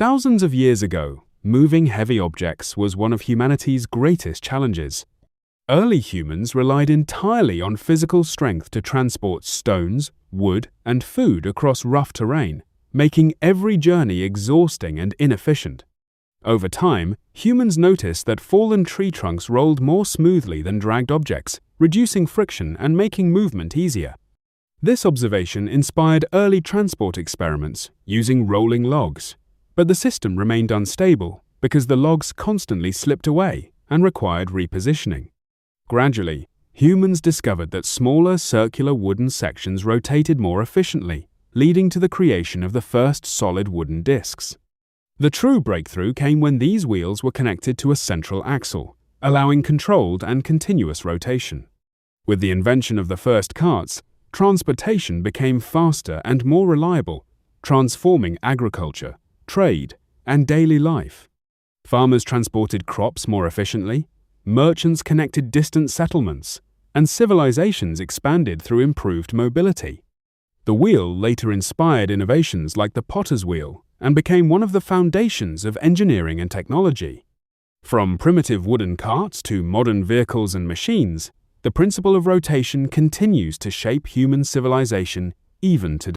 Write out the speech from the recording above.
Thousands of years ago, moving heavy objects was one of humanity's greatest challenges. Early humans relied entirely on physical strength to transport stones, wood, and food across rough terrain, making every journey exhausting and inefficient. Over time, humans noticed that fallen tree trunks rolled more smoothly than dragged objects, reducing friction and making movement easier. This observation inspired early transport experiments using rolling logs, but the system remained unstable because the logs constantly slipped away and required repositioning. Gradually, humans discovered that smaller circular wooden sections rotated more efficiently, leading to the creation of the first solid wooden discs. The true breakthrough came when these wheels were connected to a central axle, allowing controlled and continuous rotation. With the invention of the first carts, transportation became faster and more reliable, transforming agriculture, trade, and daily life. Farmers transported crops more efficiently, merchants connected distant settlements, and civilizations expanded through improved mobility. The wheel later inspired innovations like the potter's wheel and became one of the foundations of engineering and technology. From primitive wooden carts to modern vehicles and machines, the principle of rotation continues to shape human civilization even today.